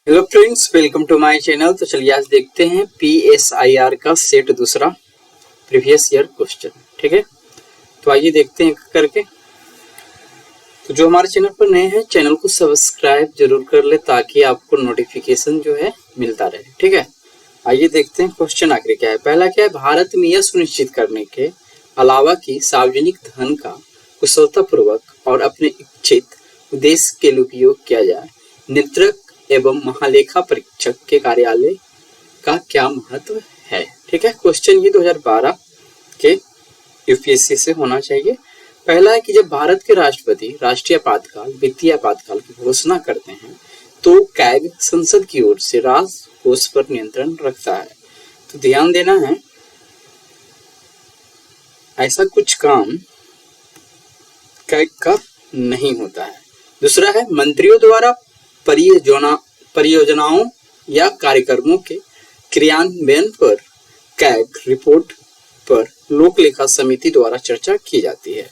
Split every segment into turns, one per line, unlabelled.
Hello friends, welcome to my channel. तो चलिए आज देखते हैं PSIR का सेट दूसरा प्रीवियस ईयर क्वेश्चन। ठीक है, तो आइए देखते हैं करके। तो जो हमारे चैनल पर नए हैं, चैनल को सब्सक्राइब जरूर कर ले ताकि आपको नोटिफिकेशन जो है मिलता रहे। ठीक है, आइए देखते हैं क्वेश्चन आखिर क्या है। पहला क्या है, भारत में यह सुनिश्चित करने के अलावा कि सार्वजनिक धन का कुशलतापूर्वक और अपने इच्छित उद्देश्य के लिए उपयोग किया जाए, नियंत्रक एवं महालेखा परीक्षक के कार्यालय का क्या महत्व है। ठीक है, क्वेश्चन ये 2012 के यूपीएससी से होना चाहिए। पहला है कि जब भारत के राष्ट्रपति राष्ट्रीय आपातकाल, वित्तीय आपातकाल की घोषणा करते हैं तो कैग संसद की ओर से राजकोष पर नियंत्रण रखता है। तो ध्यान देना है, ऐसा कुछ काम कैग का नहीं होता है। दूसरा है, मंत्रियों द्वारा परियोजनाओं या कार्यक्रमों के क्रियान्वयन पर कैग रिपोर्ट पर लोक लेखा समिति द्वारा चर्चा की जाती है।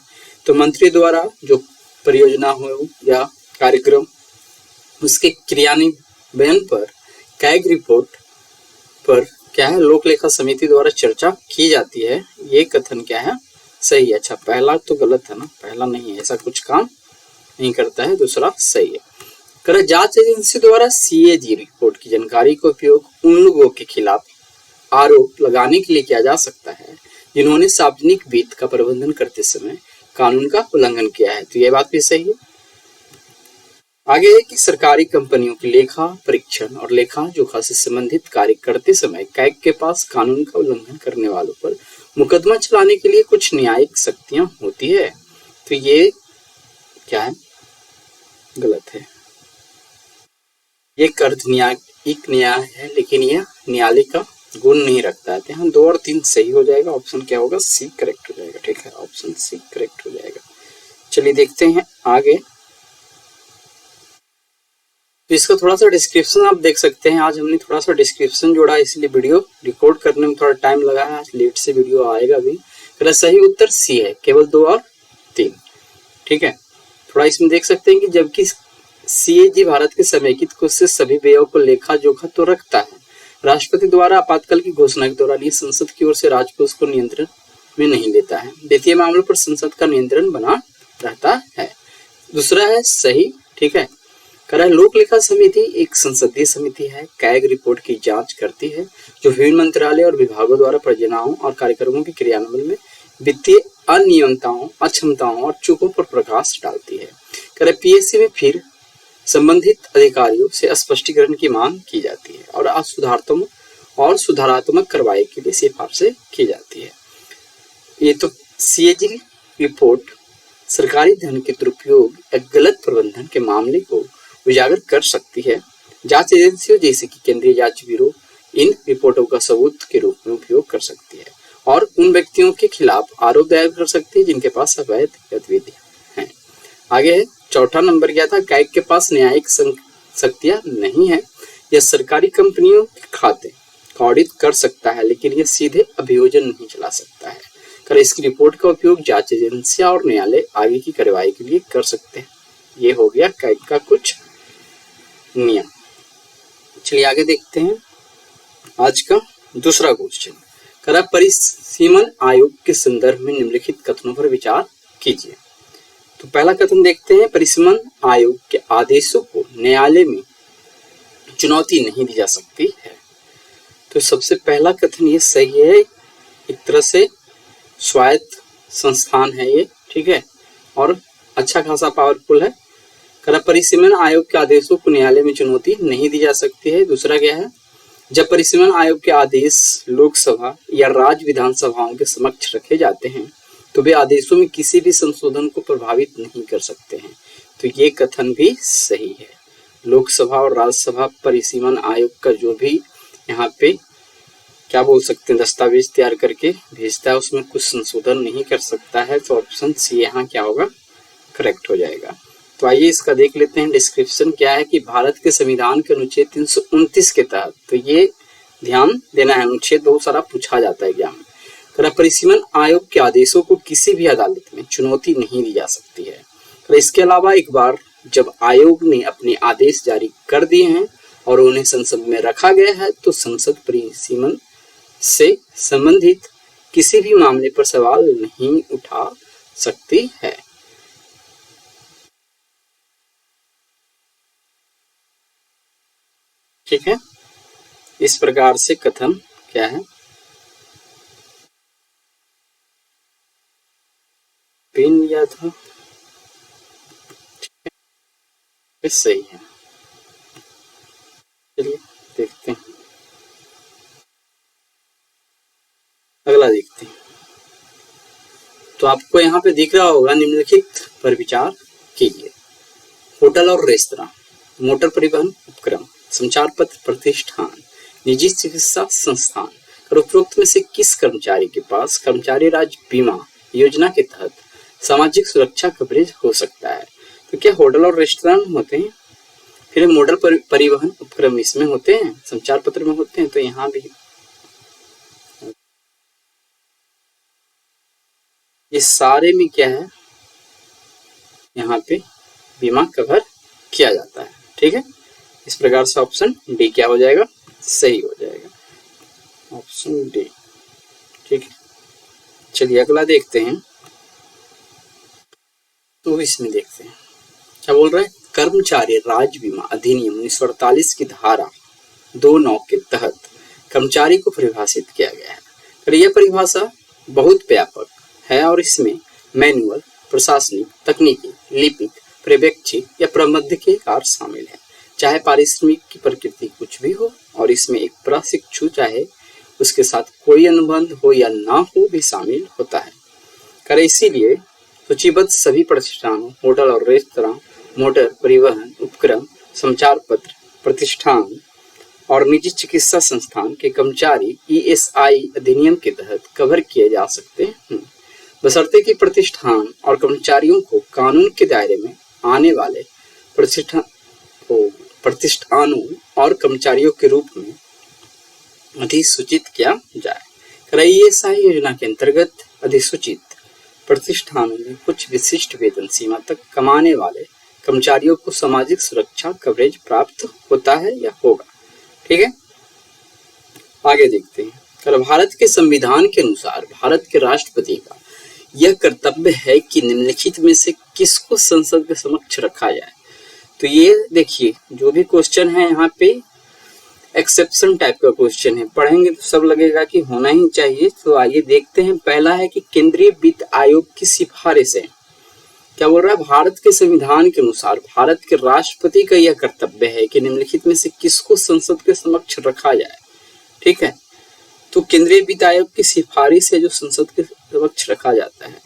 तो मंत्री द्वारा जो परियोजना हो या कार्यक्रम, उसके क्रियान्वयन पर कैग रिपोर्ट पर क्या है, लोक लेखा समिति द्वारा चर्चा की जाती है। ये कथन क्या है, सही है। अच्छा, पहला तो गलत है ना, पहला नहीं है, ऐसा कुछ काम नहीं करता है। दूसरा सही है। जांच एजेंसी द्वारा CAG रिपोर्ट की जानकारी का उपयोग उन लोगों के खिलाफ आरोप लगाने के लिए किया जा सकता है जिन्होंने सार्वजनिक वित्त का प्रबंधन करते समय कानून का उल्लंघन किया है। तो यह बात भी सही है। आगे है कि सरकारी कंपनियों की लेखा परीक्षण और लेखा जोखा से संबंधित कार्य करते समय कैग के पास कानून का उल्लंघन करने वालों पर मुकदमा चलाने के लिए कुछ न्यायिक शक्तियां होती है। तो ये क्या है, गलत है। ये अर्ध न्यायिक न्याय है, लेकिन यह न्यायालय का गुण नहीं रखता है। तो यहाँ 2 और 3 सही हो जाएगा। ऑप्शन क्या होगा, सी करेक्ट हो जाएगा। ठीक है, ऑप्शन सी करेक्ट हो जाएगा। चलिए देखते हैं आगे। तो इसका थोड़ा सा डिस्क्रिप्शन आप देख सकते हैं। आज हमने थोड़ा सा डिस्क्रिप्शन जोड़ा, इसलिए वीडियो रिकॉर्ड करने में थोड़ा टाइम लगा है। आज लेट से वीडियो आएगा भी। सही उत्तर सी है, केवल 2 और 3। ठीक है, थोड़ा इसमें देख सकते हैं कि जबकि CAG भारत के समेकित कोष से सभी व्ययों को लेखा जोखा तो रखता है, राष्ट्रपति द्वारा आपातकाल की घोषणा के दौरान ये संसद की ओर से राजकोष को नियंत्रण में नहीं लेता है। वित्तीय मामलों पर संसद का नियंत्रण बना रहता है। दूसरा है सही। ठीक है, लोक लेखा समिति एक संसदीय समिति है। कैग रिपोर्ट की जांच करती है जो विभिन्न मंत्रालय और विभागों द्वारा परियोजनाओं और कार्यक्रमों के क्रियान्वयन में वित्तीय अनियमितताओं, अक्षमताओं और चूकों पर प्रकाश डालती है। PSC में फिर संबंधित अधिकारियों से स्पष्टीकरण की मांग की जाती है और सुधारात्मक कार्रवाई के लिए सिफारिशें की जाती है। ये तो CAG रिपोर्ट सरकारी धन के दुरुपयोग या गलत प्रबंधन के मामले को उजागर कर सकती है। जांच एजेंसियों जैसे कि केंद्रीय जांच ब्यूरो इन रिपोर्टों का सबूत के रूप में उपयोग कर सकती है और उन व्यक्तियों के खिलाफ आरोप दायर कर सकती है जिनके पास अवैध गतिविधियां हैं। आगे है, चौथा नंबर क्या था, कैग के पास न्यायिक शक्तियां नहीं है। यह सरकारी कंपनियों के खाते का ऑडिट कर सकता है, लेकिन यह सीधे अभियोजन नहीं चला सकता है। इसकी रिपोर्ट का उपयोग जांच एजेंसियां और न्यायालय आगे की कार्रवाई के लिए कर सकते हैं। ये हो गया कैग का कुछ नियम। चलिए आगे देखते हैं आज का दूसरा क्वेश्चन। परिसीमन आयोग के संदर्भ में निम्नलिखित कथनों पर विचार कीजिए। तो पहला कथन देखते हैं, परिसीमन आयोग के आदेशों को न्यायालय में चुनौती नहीं दी जा सकती है। तो सबसे पहला कथन ये सही है। एक तरह से स्वायत्त संस्थान है ये। ठीक है, और अच्छा खासा पावरफुल है। परिसीमन आयोग के आदेशों को न्यायालय में चुनौती नहीं दी जा सकती है। दूसरा क्या है, जब परिसीमन आयोग के आदेश लोकसभा या राज्य विधानसभाओं के समक्ष रखे जाते हैं तो वे आदेशों में किसी भी संशोधन को प्रभावित नहीं कर सकते हैं। तो ये कथन भी सही है। लोकसभा और राज्यसभा परिसीमन आयोग का जो भी यहाँ पे क्या बोल सकते हैं, दस्तावेज तैयार करके भेजता है, उसमें कुछ संशोधन नहीं कर सकता है। तो ऑप्शन सी यहाँ क्या होगा, करेक्ट हो जाएगा। तो आइए इसका देख लेते हैं। डिस्क्रिप्शन क्या है कि भारत के संविधान के अनुच्छेद 329 के तहत, तो ये ध्यान देना है, अनुच्छेद बहुत सारा पूछा जाता है एग्जाम में। परिसीमन आयोग के आदेशों को किसी भी अदालत में चुनौती नहीं दी जा सकती है। इसके अलावा एक बार जब आयोग ने अपने आदेश जारी कर दिए हैं और उन्हें संसद में रखा गया है तो संसद परिसीमन से संबंधित किसी भी मामले पर सवाल नहीं उठा सकती है। ठीक है, इस प्रकार से कथन क्या है, पिन लिया था, सही है। चलिए देखते हैं, अगला देखते हैं। तो आपको यहाँ पे दिख रहा होगा, निम्नलिखित पर विचार कीजिए। होटल और रेस्तरां, मोटर परिवहन उपक्रम, संचार पत्र प्रतिष्ठान, निजी चिकित्सा संस्थान, उपरोक्त में से किस कर्मचारी के पास कर्मचारी राज्य बीमा योजना के तहत सामाजिक सुरक्षा कवरेज हो सकता है? तो क्या होटल और रेस्तरां होते हैं, फिर मोटर परिवहन उपक्रम इसमें होते हैं, संचार पत्र में होते हैं, तो यहाँ भी ये सारे में क्या है, यहाँ पे बीमा कवर किया जाता है। ठीक है, इस प्रकार से ऑप्शन डी क्या हो जाएगा, सही हो जाएगा, ऑप्शन डी। ठीक है, चलिए अगला देखते हैं। तो इसमें देखते हैं क्या बोल रहा है, कर्मचारी राज्य बीमा अधिनियम 1948 की धारा 2(9) के तहत कर्मचारी को परिभाषित किया गया है। और यह परिभाषा बहुत व्यापक है और इसमें मैनुअल, प्रशासनिक, तकनीकी, लिपिक, पर्यवेक्षी या प्रबंधकीय कार्य शामिल है, चाहे पारिश्रमिक की प्रकृति कुछ भी हो, और इसमें एक प्रशिक्षु चाहे उसके साथ कोई अनुबंध हो या ना हो भी शामिल होता है। कर इसीलिए सूचीबद्ध सभी प्रतिष्ठानों, होटल और रेस्तरां, मोटर परिवहन उपक्रम, संचार पत्र प्रतिष्ठान और निजी चिकित्सा संस्थान के कर्मचारी ESI अधिनियम के तहत कवर किए जा सकते हैं, बशर्ते कि प्रतिष्ठान और कर्मचारियों को कानून के दायरे में आने वाले प्रतिष्ठानों और कर्मचारियों के रूप में अधिसूचित किया जाए। ESI योजना के अंतर्गत अधिसूचित प्रतिष्ठानों में कुछ विशिष्ट वेतन सीमा तक कमाने वाले कर्मचारियों को सामाजिक सुरक्षा कवरेज प्राप्त होता है या होगा। ठीक है, आगे देखते हैं। भारत के संविधान के अनुसार भारत के राष्ट्रपति का यह कर्तव्य है कि निम्नलिखित में से किसको संसद के समक्ष रखा जाए। तो ये देखिए, जो भी क्वेश्चन है यहाँ पे एक्सेप्शन टाइप का क्वेश्चन है, पढ़ेंगे तो सब लगेगा कि होना ही चाहिए। तो आइए देखते हैं। पहला है कि केंद्रीय वित्त आयोग की सिफारिश है। क्या बोल रहा है, भारत के संविधान के अनुसार भारत के राष्ट्रपति का यह कर्तव्य है कि निम्नलिखित में से किसको संसद के समक्ष रखा जाए। ठीक है, तो केंद्रीय वित्त आयोग की सिफारिश है जो संसद के समक्ष रखा जाता है।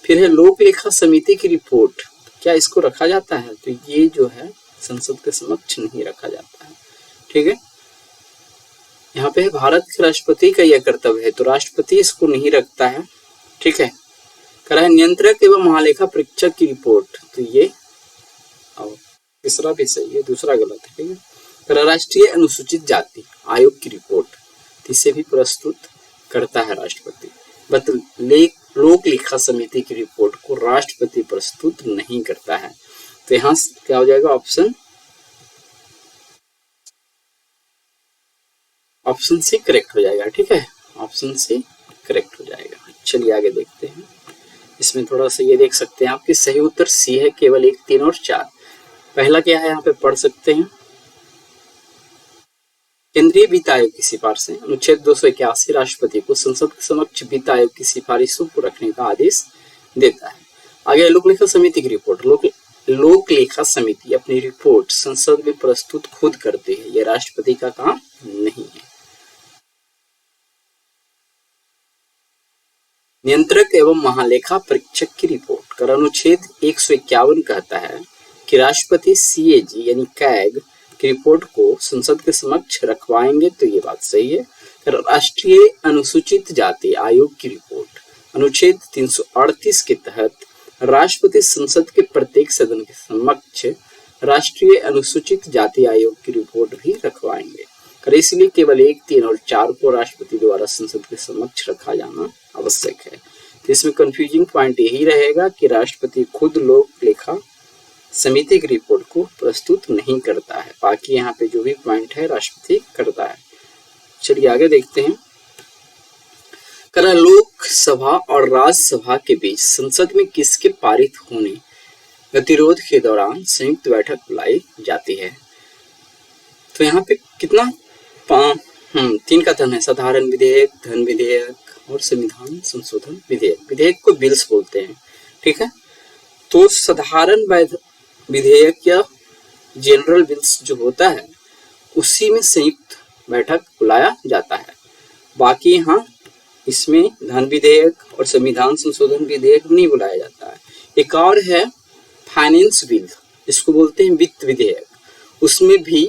फिर है लोक लेखा समिति की रिपोर्ट, क्या इसको रखा जाता है? तो ये जो है संसद के समक्ष नहीं रखा जाता है। ठीक है, यहाँ पे भारत के राष्ट्रपति का यह कर्तव्य है, तो राष्ट्रपति इसको नहीं रखता है। ठीक है, करा है नियंत्रक एवं महालेखा परीक्षक की रिपोर्ट, तो ये तीसरा भी सही है, दूसरा गलत है। ठीक है, करा राष्ट्रीय अनुसूचित जाति आयोग की रिपोर्ट, इसे भी प्रस्तुत करता है राष्ट्रपति। बट लोक लेखा समिति की रिपोर्ट को राष्ट्रपति प्रस्तुत नहीं करता है। तो यहाँ क्या हो जाएगा, ऑप्शन सी करेक्ट हो जाएगा। ठीक है, ऑप्शन सी करेक्ट हो जाएगा। चलिए आगे देखते हैं। इसमें थोड़ा सा ये देख सकते हैं आपके सही उत्तर सी है, केवल 1, 3 और 4। पहला क्या है, यहाँ पे पढ़ सकते हैं। केंद्रीय वित्त आयोग की सिफारिश है, अनुच्छेद 281 राष्ट्रपति को संसद के समक्ष वित्त आयोग की सिफारिशों को रखने का आदेश देता है। आगे लोक लेखा समिति की रिपोर्ट, लोक लेखा समिति अपनी रिपोर्ट संसद में प्रस्तुत खुद करती है, यह राष्ट्रपति का काम नहीं है। नियंत्रक एवं महालेखा परीक्षक की रिपोर्ट कर अनुच्छेद 151 कहता है कि राष्ट्रपति CAG यानी कैग की रिपोर्ट को संसद के समक्ष रखवाएंगे, तो ये बात सही है। राष्ट्रीय अनुसूचित जाति आयोग की रिपोर्ट अनुच्छेद 338 के तहत राष्ट्रपति संसद के प्रत्येक सदन के समक्ष राष्ट्रीय अनुसूचित जाति आयोग की रिपोर्ट भी रखवाएंगे। इसलिए केवल 1, 3 और 4 को राष्ट्रपति द्वारा संसद के समक्ष रखा जाना आवश्यक है। तो इसमें कंफ्यूजिंग पॉइंट यही रहेगा कि राष्ट्रपति खुद लोक लेखा समिति की रिपोर्ट को प्रस्तुत नहीं करता है। बाकी यहाँ पे जो भी पॉइंट है राष्ट्रपति करता है। चलिए आगे देखते हैं। करा लोकसभा और राज्यसभा के बीच संसद में किसके पारित होने गतिरोध के दौरान संयुक्त बैठक बुलाई जाती है। तो यहाँ पे कितना 3 कथन है, साधारण विधेयक, धन विधेयक और संविधान संशोधन विधेयक। विधेयक को बिल्स बोलते हैं, ठीक है। तो साधारण विधेयक या जनरल बिल्स जो होता है उसी में संयुक्त बैठक बुलाया जाता है। बाकी यहाँ इसमें धन विधेयक और संविधान संशोधन विधेयक नहीं बुलाया जाता है। एक और है फाइनेंस बिल, इसको बोलते हैं वित्त विधेयक, उसमें भी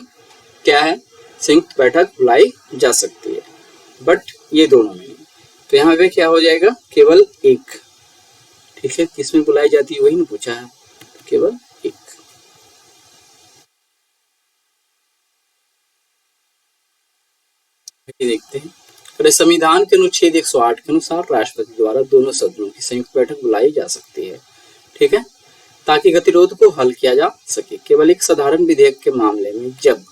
क्या है संयुक्त बैठक बुलाई जा सकती है, बट ये दोनों में नहीं। तो यहाँ पे क्या हो जाएगा, केवल एक, ठीक है। किसमें बुलाई जाती है वही नहीं पूछा है, केवल एक। देखते हैं। संविधान के अनुच्छेद 108 के अनुसार राष्ट्रपति द्वारा दोनों सदनों की संयुक्त बैठक बुलाई जा सकती है, ठीक है, ताकि गतिरोध को हल किया जा सके। केवल एक साधारण विधेयक के मामले में जब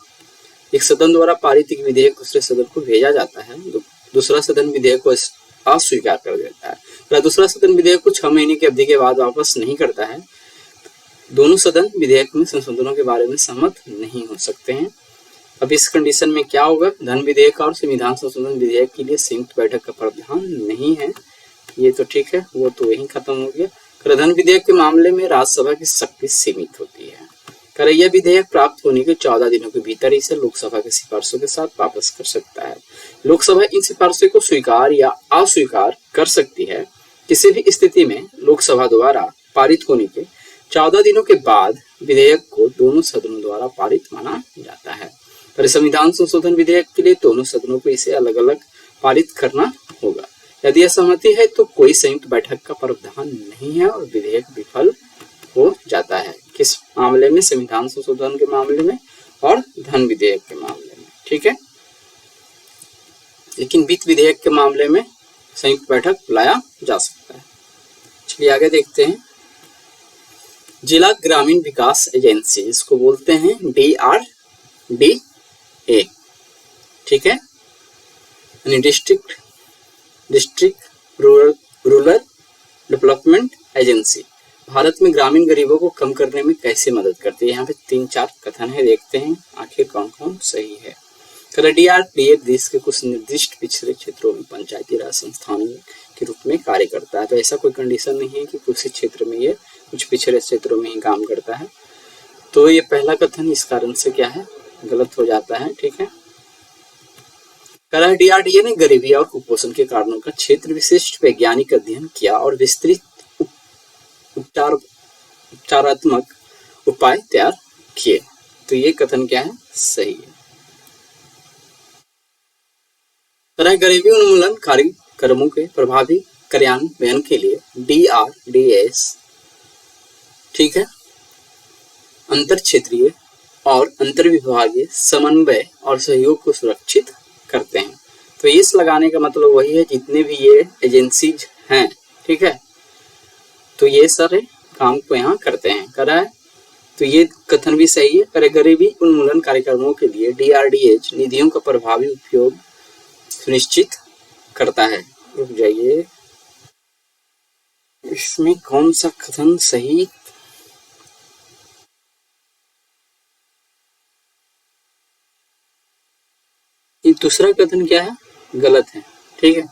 एक सदन द्वारा पारित एक विधेयक दूसरे सदन को भेजा जाता है, दूसरा सदन विधेयक को अस्वीकार कर देता है, अगर दूसरा सदन विधेयक को 6 महीने की अवधि के बाद वापस नहीं करता है, दोनों सदन विधेयक में संशोधनों के बारे में सहमत नहीं हो सकते हैं। अब इस कंडीशन में क्या होगा, धन विधेयक और संविधान संशोधन विधेयक के लिए संयुक्त बैठक का प्रावधान नहीं है, ये तो ठीक है, वो तो वही खत्म हो गया। धन विधेयक के मामले में राज्यसभा की शक्ति सीमित होती है। यह विधेयक प्राप्त होने के 14 दिनों के भीतर इसे लोकसभा की सिफारिशों के साथ वापस कर सकता है। लोकसभा इन सिफारिशों को स्वीकार या अस्वीकार कर सकती है। किसी भी स्थिति में लोकसभा द्वारा पारित होने के 14 दिनों के बाद विधेयक को दोनों सदनों द्वारा पारित माना जाता है। पर संविधान संशोधन विधेयक के लिए दोनों सदनों को इसे अलग अलग पारित करना होगा। यदि यह सहमति है तो कोई संयुक्त बैठक का प्रावधान नहीं है और विधेयक विफल हो जाता है। किस मामले में, संविधान संशोधन के मामले में और धन विधेयक के मामले में, ठीक है। लेकिन वित्त विधेयक के मामले में संयुक्त बैठक बुलाया जा सकता है। चलिए आगे देखते हैं। जिला ग्रामीण विकास एजेंसी, इसको बोलते हैं DRDA, ठीक है, यानी district rural development agency Bharat में ग्रामीण गरीबों को कम करने में कैसे मदद करती है। यहाँ पे 3-4 कथन है, देखते हैं आखिर कौन कौन सही है। DRDA देश के कुछ निर्दिष्ट पिछड़े क्षेत्रों में पंचायती राज संस्थानों के रूप में कार्य करता है। तो ऐसा कोई कंडीशन नहीं है कि किसी क्षेत्र में ये कुछ पिछड़े क्षेत्रों में ही काम करता है। तो ये पहला कथन इस कारण से क्या है, गलत हो जाता है, ठीक है। DRDA ने गरीबी और कुपोषण के कारणों का क्षेत्र विशिष्ट वैज्ञानिक अध्ययन किया और विस्तृत उपचारात्मक उपाय तैयार किए। तो ये कथन क्या है, सही है। गरीबी उन्मूलन कार्यक्रमों के प्रभावी कार्यान्वयन के लिए DRDS, ठीक है, अंतर क्षेत्रीय और अंतर विभागीय समन्वय और सहयोग को सुरक्षित करते हैं। तो इस लगाने का मतलब वही है, जितने भी ये एजेंसीज हैं, ठीक है, तो ये सारे काम को यहाँ करते हैं, करा है। तो ये कथन भी सही है। गरीबी उन्मूलन कार्यक्रमों के लिए DRDA निधियों का प्रभावी उपयोग सुनिश्चित करता है। रुक जाइए, इसमें कौन सा कथन सही, ये दूसरा कथन क्या है, गलत है, ठीक है।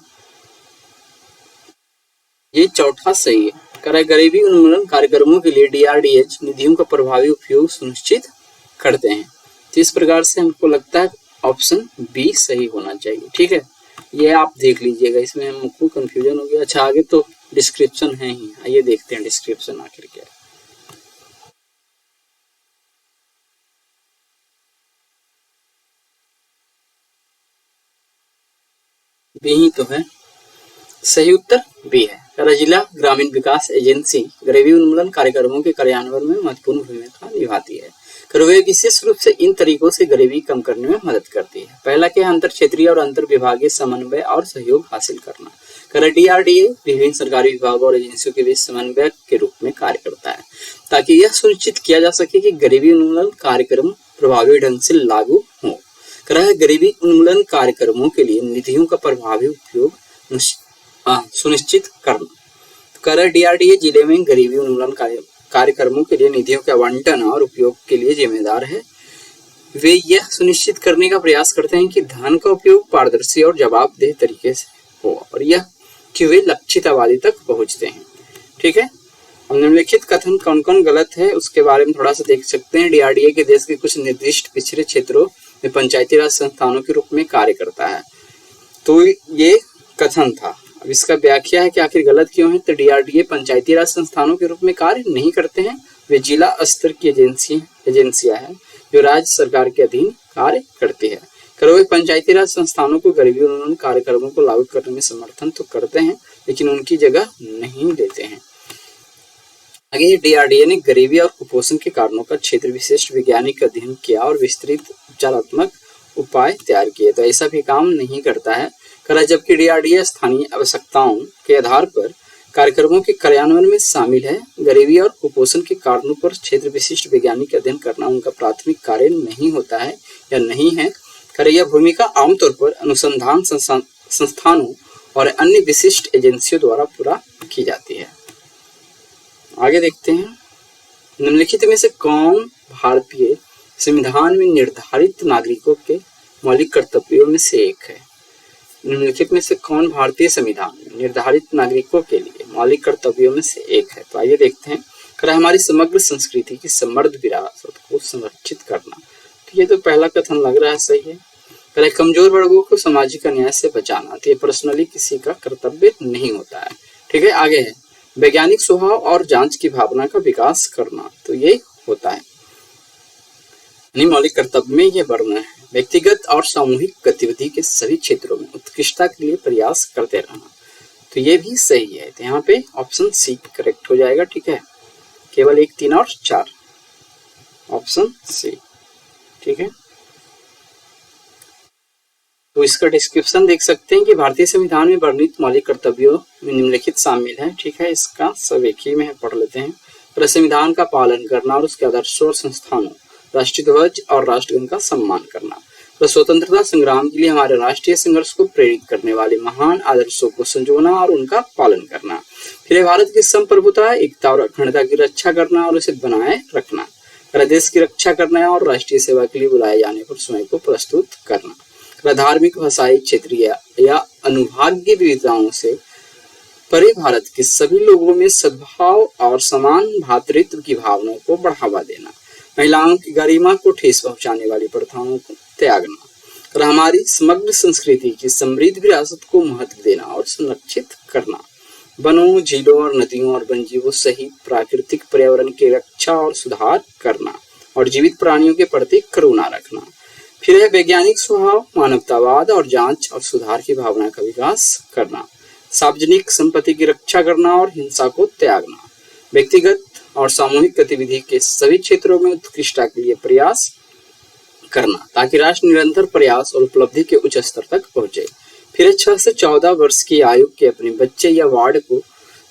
ये चौथा सही है। गरीबी उन्मूलन कार्यक्रमों के लिए DRDA निधियों का प्रभावी उपयोग सुनिश्चित करते हैं। तो इस प्रकार से हमको लगता है ऑप्शन बी सही होना चाहिए, ठीक है। ये आप देख लीजिएगा, इसमें हमको कंफ्यूजन हो गया। अच्छा, आगे तो डिस्क्रिप्शन है ही, आइए देखते हैं डिस्क्रिप्शन आखिर क्या है। बी ही तो है, सही उत्तर बी है। जिला ग्रामीण विकास एजेंसी गरीबी उन्मूलन कार्यक्रमों के कार्यान्वयन में महत्वपूर्ण भूमिका निभाती है। वे विशेष रूप से इन तरीकों से गरीबी कम करने में मदद करती है। पहला क्या है, अंतर क्षेत्रीय और अंतर विभागीय समन्वय और सहयोग हासिल करना। DRDA विभिन्न सरकारी विभागों और एजेंसियों के बीच समन्वय के रूप में कार्य करता है, ताकि यह सुनिश्चित किया जा सके कि गरीबी उन्मूलन कार्यक्रम प्रभावी ढंग से लागू हो। गरीबी उन्मूलन कार्यक्रमों के लिए निधियों का प्रभावी उपयोग सुनिश्चित करना। DRDA जिले में गरीबी उन्मूलन कार्यक्रमों के लिए निधियों के आवंटन और उपयोग के लिए जिम्मेदार है। वे यह सुनिश्चित करने का प्रयास करते हैं कि धन का उपयोग पारदर्शी और जवाबदेह तरीके से हो और यह कि वे लक्षित आबादी तक पहुंचते हैं। ठीक है, निम्नलिखित कथन कौन कौन गलत है उसके बारे में थोड़ा सा देख सकते हैं। DRDA के देश के कुछ निर्दिष्ट पिछड़े क्षेत्रों में पंचायती राज संस्थानों के रूप में कार्य करता है। तो ये कथन था। अब इसका व्याख्या है कि आखिर गलत क्यों है। तो DRDA पंचायती राज संस्थानों के रूप में कार्य नहीं करते हैं, वे जिला स्तर की एजेंसियां हैं जो राज्य सरकार के अधीन कार्य करती है। वे पंचायती राज संस्थानों को गरीबी उन्मूलन कार्यक्रमों को लागू करने में समर्थन तो करते हैं, लेकिन उनकी जगह नहीं लेते हैं। आगे DRDA ने गरीबी और कुपोषण के कारणों का क्षेत्र विशिष्ट वैज्ञानिक अध्ययन किया और विस्तृत उपचारात्मक उपाय तैयार किए। तो ऐसा भी काम नहीं करता है। जबकि DRDA स्थानीय आवश्यकताओं के आधार पर कार्यक्रमों के कार्यान्वयन में शामिल है। गरीबी और कुपोषण के कारणों पर क्षेत्र विशिष्ट वैज्ञानिक अध्ययन करना उनका प्राथमिक कार्य नहीं होता है या नहीं है। यह भूमिका आमतौर पर अनुसंधान संस्थानों और अन्य विशिष्ट एजेंसियों द्वारा पूरा की जाती है। आगे देखते हैं, निम्नलिखित में से कौन भारतीय संविधान में निर्धारित नागरिकों के मौलिक कर्तव्यों में से एक है। निम्नलिखित में से कौन भारतीय संविधान में निर्धारित नागरिकों के लिए मौलिक कर्तव्यों में से एक है। तो आइए देखते हैं। हमारी समग्र संस्कृति की समृद्ध विरासत को संरक्षित करना। तो ये तो पहला कथन लग रहा है सही है। कमजोर वर्गों को सामाजिक अन्याय से बचाना। तो ये पर्सनली किसी का कर्तव्य नहीं होता है। ठीक है, आगे है वैज्ञानिक स्वभाव और जांच की भावना का विकास करना। तो ये होता है मौलिक कर्तव्य में ये वर्णन है। व्यक्तिगत और सामूहिक गतिविधि के सभी क्षेत्रों में उत्कृष्टता के लिए प्रयास करते रहना। तो ये भी सही है। तो यहाँ पे ऑप्शन सी करेक्ट हो जाएगा। ठीक है, केवल 1, 3 और 4 ऑप्शन सी। ठीक है, तो इसका डिस्क्रिप्शन देख सकते हैं कि भारतीय संविधान में वर्णित मौलिक कर्तव्यों में निम्नलिखित शामिल है। ठीक है, इसका सब एक ही में पढ़ लेते हैं। संविधान का पालन करना और उसके आदर्शों और संस्थानों, राष्ट्रीय ध्वज और राष्ट्रगान का सम्मान करना। स्वतंत्रता संग्राम के लिए हमारे राष्ट्रीय संघर्ष को प्रेरित करने वाले महान आदर्शों को संजोना और उनका पालन करना। फिर भारत की संप्रभुता, एकता और अखंडता की रक्षा करना और उसे बनाए रखना। देश की रक्षा करना और राष्ट्रीय सेवा के लिए बुलाए जाने पर स्वयं को प्रस्तुत करना। धार्मिक, भाषाई, क्षेत्रीय या अनुभागीय विविधताओं से परे भारत के सभी लोगों में सद्भाव और समान भातृत्व की भावना को बढ़ावा देना। महिलाओं की गरिमा को ठेस पहुंचाने वाली प्रथाओं को त्यागना और हमारी समग्र संस्कृति की समृद्ध विरासत को महत्व देना और संरक्षित करना। वनों, झीलों और नदियों और वन्यजीवों सहित प्राकृतिक पर्यावरण की रक्षा और सुधार करना और जीवित प्राणियों के प्रति करुणा रखना। फिर है वैज्ञानिक स्वभाव, मानवतावाद और जांच और सुधार की भावना का विकास करना। सार्वजनिक संपत्ति की रक्षा करना और हिंसा को त्यागना। व्यक्तिगत और सामूहिक गतिविधि के सभी क्षेत्रों में उत्कृष्टता के लिए प्रयास करना ताकि राष्ट्र निरंतर प्रयास और उपलब्धि के उच्च स्तर तक पहुंचे। फिर 6 से 14 वर्ष की आयु के अपने बच्चे या वार्ड को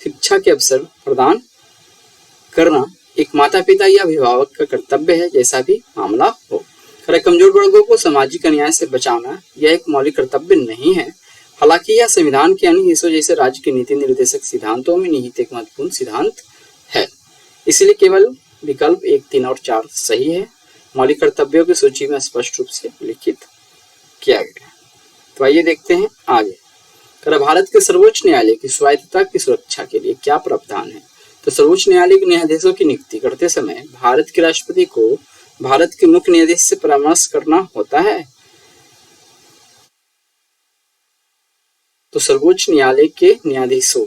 शिक्षा के अवसर प्रदान करना एक माता पिता या अभिभावक का कर्तव्य है, जैसा भी मामला हो। कमजोर वर्गों को सामाजिक अन्याय से बचाना यह एक मौलिक कर्तव्य नहीं है, हालांकि यह संविधान के अन्य हिस्सों जैसे राज्य के नीति निर्देशक सिद्धांतों में निहित एक महत्वपूर्ण सिद्धांत है। इसलिए केवल विकल्प 1, 3 और 4 सही है। मौलिक कर्तव्यों की सूची में स्पष्ट रूप से उल्लिखित किया गया है। तो आइए देखते हैं आगे। भारत के सर्वोच्च न्यायालय की स्वायत्तता की सुरक्षा के लिए क्या प्रावधान है। तो सर्वोच्च न्यायालय के न्यायाधीशों की नियुक्ति करते समय भारत के राष्ट्रपति को भारत के मुख्य न्यायाधीश से परामर्श करना होता है। तो सर्वोच्च न्यायालय के न्यायाधीशों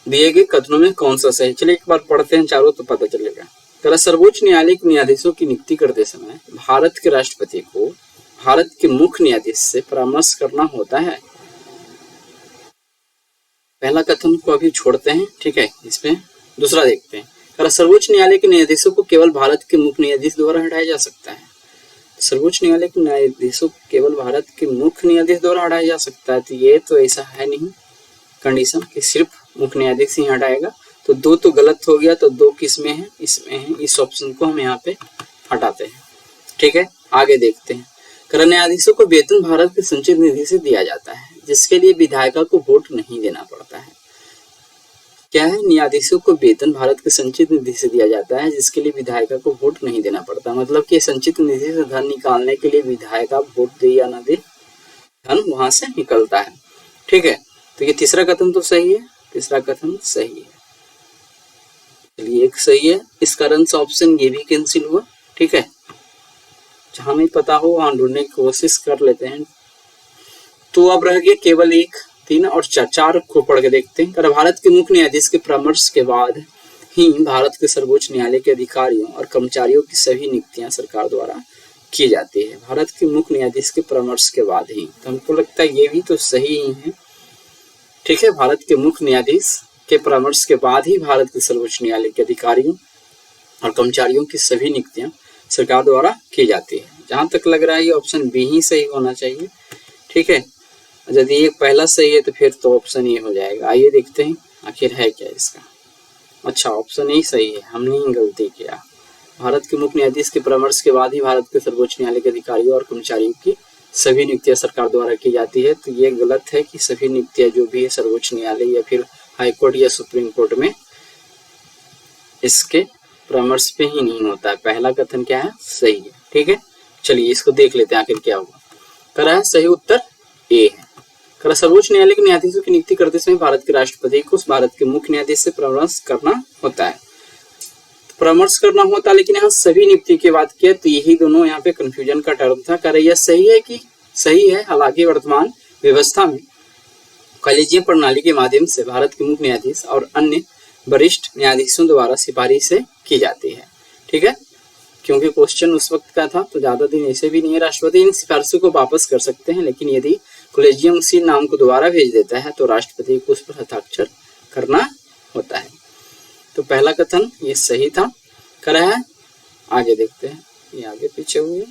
दिए गए कथनों में कौन सा सही। चलिए एक बार पढ़ते हैं चारों तो पता चलेगा। सर्वोच्च न्यायालय के न्यायाधीशों की नियुक्ति करते समय भारत के राष्ट्रपति को भारत के मुख्य न्यायाधीश से परामर्श करना होता है। पहला कथन को अभी छोड़ते हैं, ठीक है। इसमें दूसरा देखते हैं। सर्वोच्च न्यायालय के न्यायाधीशों को केवल भारत के मुख्य न्यायाधीश द्वारा हटाया जा सकता है। सर्वोच्च न्यायालय के न्यायाधीशों को केवल भारत के मुख्य न्यायाधीश द्वारा हटाया जा सकता है, तो ये तो ऐसा है नहीं। कंडीशन कि सिर्फ मुख्य न्यायाधीश ही हटाएगा। तो 2 तो गलत हो गया, तो 2 किस में है, इसमें है। इस ऑप्शन को हम यहाँ पे हटाते हैं। ठीक है, आगे देखते हैं। कर न्यायाधीशों को वेतन भारत के संचित निधि से दिया जाता है, जिसके लिए विधायिका को वोट नहीं देना पड़ता है। क्या है, न्यायाधीशों को वेतन भारत के संचित निधि से दिया जाता है, जिसके लिए विधायिका को वोट नहीं देना पड़ता। मतलब कि संचित निधि से धन निकालने के लिए विधायिका वोट दे या ना दे, धन वहां से निकलता है। ठीक है, तो ये तीसरा कथन तो सही है, तीसरा कथन सही है। चलिए, एक सही है, इस कारण से ऑप्शन ये भी कैंसिल हुआ। ठीक है, जहां नहीं पता हो वहां ढूंढने की कोशिश कर लेते हैं। तो अब रह गया केवल 1, 3 और 4 को पढ़ के देखते हैं। भारत के मुख्य न्यायाधीश के परामर्श के बाद ही भारत के सर्वोच्च न्यायालय के अधिकारियों और कर्मचारियों की सभी नियुक्तियां सरकार द्वारा की जाती है। भारत के मुख्य न्यायाधीश के परामर्श के बाद ही, तो हमको लगता है ये भी तो सही ही है। ठीक है, भारत के मुख्य न्यायाधीश के परामर्श के बाद ही भारत के सर्वोच्च न्यायालय के अधिकारियों और कर्मचारियों की सभी नियुक्तियां सरकार द्वारा की जाती है। जहां तक लग रहा है ये ऑप्शन बी ही सही होना चाहिए। ठीक है, यदि ये पहला सही है तो फिर तो ऑप्शन ए हो जाएगा। आइए देखते हैं आखिर है क्या इसका। अच्छा, ऑप्शन ए सही है, हमने ही गलती किया। भारत के मुख्य न्यायाधीश के परामर्श के बाद ही भारत के सर्वोच्च न्यायालय के अधिकारियों और कर्मचारियों की सभी नियुक्तियां सरकार द्वारा की जाती है। तो ये गलत है कि सभी नियुक्तियां जो भी है सर्वोच्च न्यायालय या फिर हाईकोर्ट या सुप्रीम कोर्ट में इसके परामर्श पे ही नहीं होता है। पहला कथन क्या है, सही है। ठीक है, चलिए इसको देख लेते हैं आखिर क्या होगा। करा है सही उत्तर ए है। करा सर्वोच्च न्यायालय के न्यायाधीशों की नियुक्ति करते समय भारत के राष्ट्रपति को भारत के मुख्य न्यायाधीश से परामर्श करना होता है। परामर्श करना होता है, लेकिन यहाँ सभी नियुक्ति की बात किया तो यही दोनों यहाँ पे कंफ्यूजन का टर्म था। कह रही है सही है कि सही है। हालांकि वर्तमान व्यवस्था में कॉलेजियम प्रणाली के माध्यम से भारत के मुख्य न्यायाधीश और अन्य वरिष्ठ न्यायाधीशों द्वारा सिफारिश की जाती है। ठीक है, क्योंकि क्वेश्चन उस वक्त का था तो ज्यादा दिन ऐसे भी नहीं है। राष्ट्रपति इन सिफारिशों को वापस कर सकते हैं, लेकिन यदि कॉलेजियम उसी नाम को दोबारा भेज देता है तो राष्ट्रपति को उस पर हस्ताक्षर करना होता है। तो पहला कथन ये सही था। करा है, आगे देखते हैं, ये आगे पीछे हुए।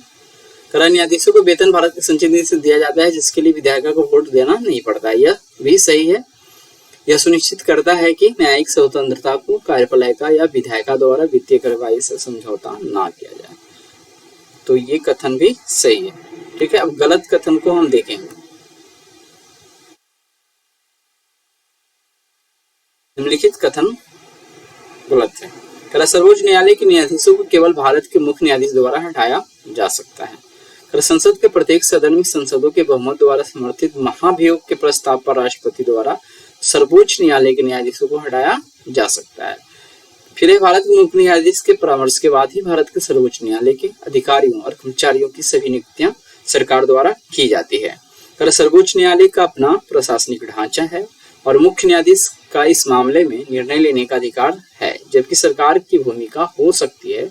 करा न्यायाधीशों को वेतन भारत के संचित निधि से दिया जाता है, जिसके लिए विधायिका को वोट देना नहीं पड़ता। यह भी सही है। यह सुनिश्चित करता है कि न्यायिक स्वतंत्रता को कार्यपालिका या विधायिका द्वारा वित्तीय कार्रवाई से समझौता ना किया जाए। तो ये कथन भी सही है। ठीक है, अब गलत कथन को हम देखेंगे। निम्नलिखित कथन गलत है। करा सर्वोच्च न्यायालय के न्यायाधीशों को केवल भारत के मुख्य न्यायाधीश द्वारा हटाया जा सकता है। करा संसद के प्रत्येक सदन में संसदों के बहुमत द्वारा समर्थित महाभियोग के प्रस्ताव पर राष्ट्रपति द्वारा सर्वोच्च न्यायालय के न्यायाधीशों को हटाया जा सकता है। फिर भारत के मुख्य न्यायाधीश के परामर्श के बाद ही भारत के सर्वोच्च न्यायालय के अधिकारियों और कर्मचारियों की सभी नियुक्तियां सरकार द्वारा की जाती है। कर सर्वोच्च न्यायालय का अपना प्रशासनिक ढांचा है और मुख्य न्यायाधीश का इस मामले में निर्णय लेने का अधिकार है, जबकि सरकार की भूमिका हो सकती है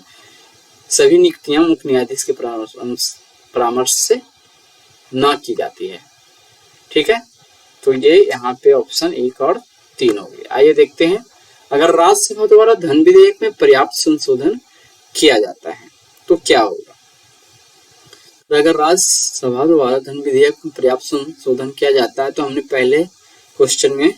सभी नियुक्तियां मुख्य न्यायाधीश के परामर्श से न की जाती है। ठीक है, तो ये यहाँ पे ऑप्शन 1 और 3 हो गए। आइए देखते हैं, अगर राज्यसभा द्वारा धन विधेयक में पर्याप्त संशोधन किया जाता है तो क्या होगा। अगर राज्यसभा द्वारा धन विधेयक में पर्याप्त संशोधन किया जाता है तो हमने पहले क्वेश्चन में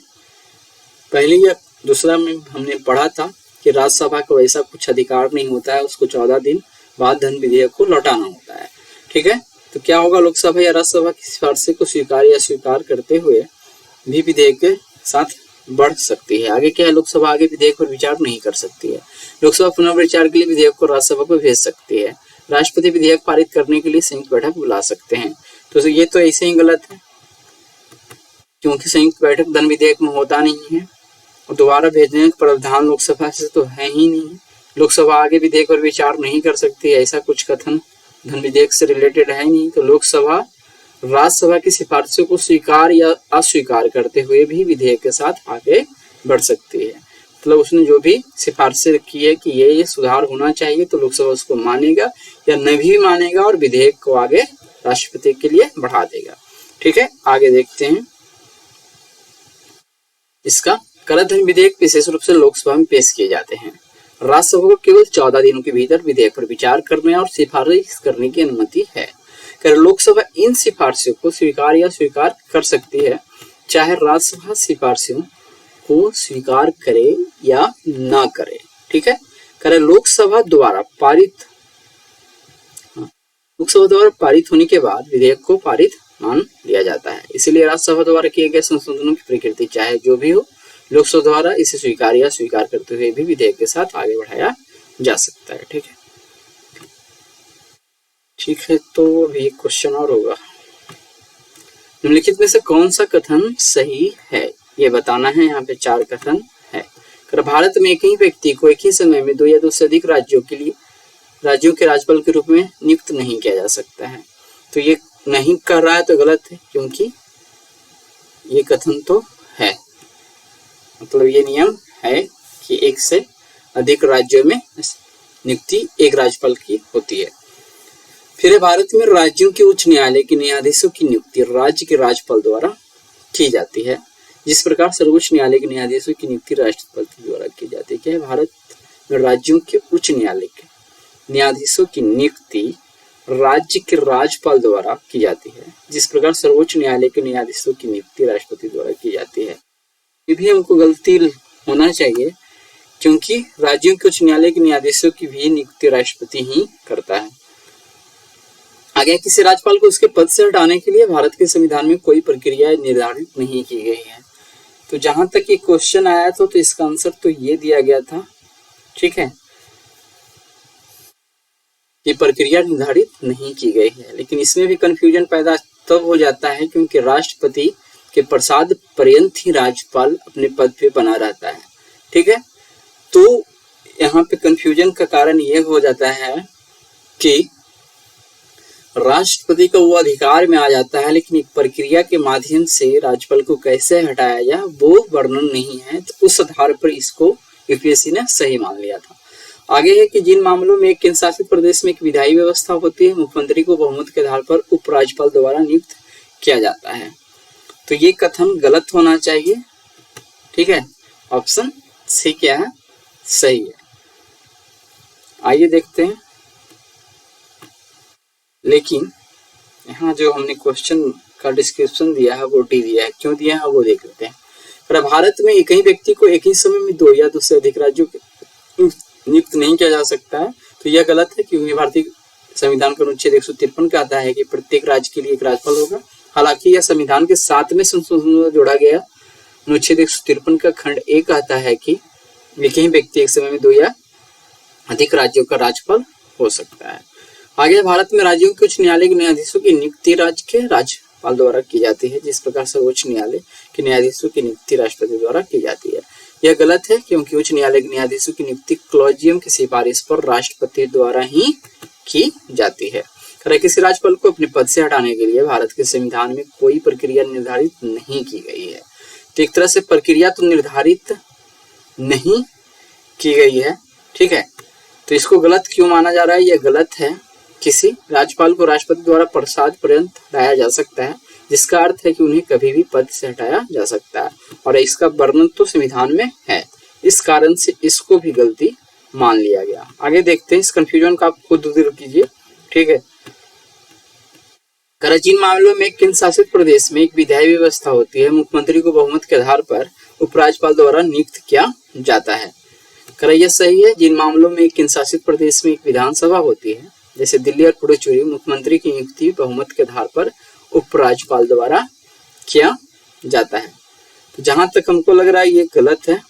पहले या दूसरा में हमने पढ़ा था कि राज्यसभा को ऐसा कुछ अधिकार नहीं होता है, उसको 14 दिन बाद धन विधेयक को लौटाना होता है। ठीक है, तो क्या होगा, लोकसभा या राज्यसभा की सिफारिश को स्वीकार या स्वीकार करते हुए भी विधेयक के साथ बढ़ सकती है। आगे क्या है, लोकसभा आगे विधेयक पर विचार नहीं कर सकती है। लोकसभा पुनर्विचार के लिए विधेयक को राज्यसभा को भेज सकती है। राष्ट्रपति विधेयक पारित करने के लिए संयुक्त बैठक बुला सकते हैं। तो ये तो ऐसे ही गलत है, क्योंकि संयुक्त बैठक धन विधेयक में होता नहीं है और दोबारा भेजने का प्रावधान लोकसभा से तो है ही नहीं। लोकसभा आगे विधेयक पर विचार नहीं कर सकती, ऐसा कुछ कथन धन विधेयक से रिलेटेड है नहीं। तो लोकसभा राज्यसभा की सिफारिशों को स्वीकार या अस्वीकार करते हुए भी विधेयक के साथ आगे बढ़ सकती है। मतलब उसने जो भी सिफारिशें की है कि ये सुधार होना चाहिए, तो लोकसभा उसको मानेगा या न भी मानेगा और विधेयक को आगे राष्ट्रपति के लिए बढ़ा देगा। ठीक है, आगे देखते हैं इसका। कराधान विधेयक विशेष रूप से लोकसभा में पेश किए जाते हैं। राज्यसभा को केवल 14 दिनों के भीतर विधेयक पर विचार करने और सिफारिश करने की अनुमति है। लोकसभा इन सिफारिशों को स्वीकार या स्वीकार कर सकती है चाहे राज्यसभा सिफारिशों को स्वीकार करे या ना करे। ठीक है, करे लोकसभा द्वारा पारित होने के बाद विधेयक को पारित मान लिया जाता है। इसीलिए राज्यसभा द्वारा किए गए संशोधनों की प्रकृति चाहे जो भी हो, लोकसभा द्वारा इसे स्वीकार या स्वीकार करते हुए भी विधेयक के साथ आगे बढ़ाया जा सकता है। ठीक है, ठीक है, तो अभी एक क्वेश्चन और होगा। निम्नलिखित में से कौन सा कथन सही है, ये बताना है। यहाँ पे 4 कथन है। भारत में एक ही व्यक्ति को एक ही समय में 2 या 2 से अधिक राज्यों के राज्यपाल के रूप में नियुक्त नहीं किया जा सकता है। तो ये नहीं कर रहा है तो गलत है, क्योंकि ये कथन तो है, मतलब ये नियम है कि 1 से अधिक राज्यों में नियुक्ति एक राज्यपाल की होती है। फिर भारत में राज्यों के उच्च न्यायालय के न्यायाधीशों की नियुक्ति राज्य के राज्यपाल द्वारा की जाती है, जिस प्रकार सर्वोच्च न्यायालय के न्यायाधीशों की नियुक्ति राष्ट्रपति द्वारा की जाती है। क्या है, भारत में राज्यों के उच्च न्यायालय के न्यायाधीशों की नियुक्ति राज्य के राज्यपाल द्वारा की जाती है, जिस प्रकार सर्वोच्च न्यायालय के न्यायाधीशों की नियुक्ति राष्ट्रपति द्वारा की जाती है। ये भी हमको गलती होना चाहिए, क्योंकि राज्यों के उच्च न्यायालय के न्यायाधीशों की भी नियुक्ति राष्ट्रपति ही करता है। आगे, किसी राज्यपाल को उसके पद से हटाने के लिए भारत के संविधान में कोई प्रक्रिया निर्धारित नहीं की गई है। तो जहां तक ये क्वेश्चन आया था तो इसका आंसर तो ये दिया गया था। ठीक है, ये प्रक्रिया निर्धारित नहीं की गई है, लेकिन इसमें भी कंफ्यूजन पैदा तब हो जाता है क्योंकि राष्ट्रपति के प्रसाद पर्यंत ही राज्यपाल अपने पद पे बना रहता है। ठीक है, तो यहाँ पे कंफ्यूजन का कारण ये हो जाता है कि राष्ट्रपति का वो अधिकार में आ जाता है, लेकिन एक प्रक्रिया के माध्यम से राज्यपाल को कैसे हटाया जाए वो वर्णन नहीं है। तो उस आधार पर इसको यूपीएससी ने सही मान लिया था। आगे है कि जिन मामलों में एक केंद्र शासित प्रदेश में एक विधायी व्यवस्था होती है, मुख्यमंत्री को बहुमत के आधार पर उपराज्यपाल द्वारा नियुक्त किया जाता है। तो ये कथन गलत होना चाहिए। ठीक है, ऑप्शन सी क्या है, सही है। आइए देखते हैं, लेकिन यहाँ जो हमने क्वेश्चन का डिस्क्रिप्शन दिया है वो डी दिया है, क्यों दिया है वो देख लेते हैं। भारत में एक ही व्यक्ति को एक ही समय में 2 या 2 से अधिक राज्यों के नियुक्त नहीं किया जा सकता है। तो यह गलत है, क्योंकि भारतीय संविधान का अनुच्छेद 153 कहता है कि प्रत्येक राज्य के लिए एक राज्यपाल होगा। हालांकि यह संविधान के 7वें संशोधन में जोड़ा गया अनुच्छेद 153 का खंड 1 कहता है कि एक ही व्यक्ति एक समय में 2 या अधिक राज्यों का राज्यपाल हो सकता है। आगे, भारत में राज्यों के उच्च न्यायालय के न्यायाधीशों की नियुक्ति राज्य के राज्यपाल द्वारा की जाती है, जिस प्रकार सर्वोच्च न्यायालय के न्यायाधीशों की नियुक्ति राष्ट्रपति द्वारा की जाती है। यह गलत है, क्योंकि उच्च न्यायालय के न्यायाधीशों की नियुक्ति कॉलेजियम की सिफारिश पर राष्ट्रपति द्वारा ही की जाती है। किसी राज्यपाल को अपने पद से हटाने के लिए भारत के संविधान में कोई प्रक्रिया निर्धारित नहीं की गई है। तो एक तरह से प्रक्रिया तो निर्धारित नहीं की गई है। ठीक है, तो इसको गलत क्यों माना जा रहा है, यह गलत है। किसी राज्यपाल को राष्ट्रपति द्वारा प्रसाद पर्यंत हटाया जा सकता है, जिसका अर्थ है कि उन्हें कभी भी पद से हटाया जा सकता है, और इसका वर्णन तो संविधान में है। इस कारण से इसको भी गलती मान लिया गया। आगे देखते हैं, इस कंफ्यूजन को आप खुद दूर कीजिए। ठीक है, जिन मामलों में केंद्र शासित प्रदेश में एक विधायी व्यवस्था होती है, मुख्यमंत्री को बहुमत के आधार पर उपराज्यपाल द्वारा नियुक्त किया जाता है। यह सही है। जिन मामलों में एक केंद्र शासित प्रदेश में एक विधानसभा होती है, जैसे दिल्ली और पुडुचेरी, मुख्यमंत्री की नियुक्ति बहुमत के आधार पर उपराज्यपाल द्वारा किया जाता है। तो जहां तक हमको लग रहा है ये गलत है,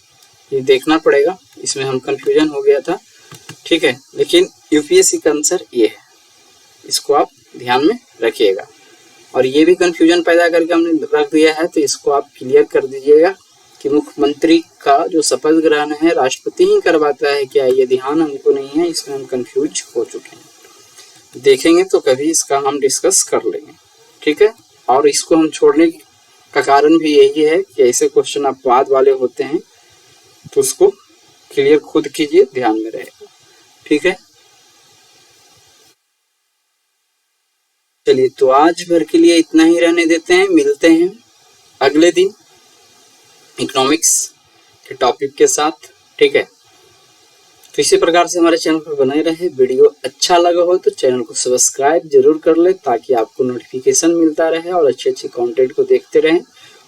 ये देखना पड़ेगा, इसमें हम कंफ्यूजन हो गया था। ठीक है, लेकिन यूपीएससी का आंसर ये है, इसको आप ध्यान में रखिएगा। और ये भी कंफ्यूजन पैदा करके हमने रख दिया है, तो इसको आप क्लियर कर दीजिएगा कि मुख्यमंत्री का जो शपथ ग्रहण है राष्ट्रपति ही करवाता है क्या, ये ध्यान हमको नहीं है, इसमें हम कंफ्यूज हो चुके हैं। देखेंगे तो कभी इसका हम डिस्कस कर लेंगे। ठीक है, और इसको हम छोड़ने का कारण भी यही है कि ऐसे क्वेश्चन अपवाद वाले होते हैं, तो उसको क्लियर खुद कीजिए, ध्यान में रहेगा। ठीक है, चलिए तो आज भर के लिए इतना ही रहने देते हैं। मिलते हैं अगले दिन इकोनॉमिक्स के टॉपिक के साथ। ठीक है, तो इसी प्रकार से हमारे चैनल पर बने रहे। वीडियो अच्छा लगा हो तो चैनल को सब्सक्राइब जरूर कर ले, ताकि आपको नोटिफिकेशन मिलता रहे और अच्छे अच्छे कंटेंट को देखते रहें।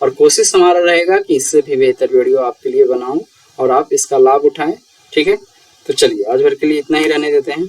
और कोशिश हमारा रहेगा कि इससे भी बेहतर वीडियो आपके लिए बनाऊं और आप इसका लाभ उठाएं। ठीक है, तो चलिए आज भर के लिए इतना ही रहने देते हैं।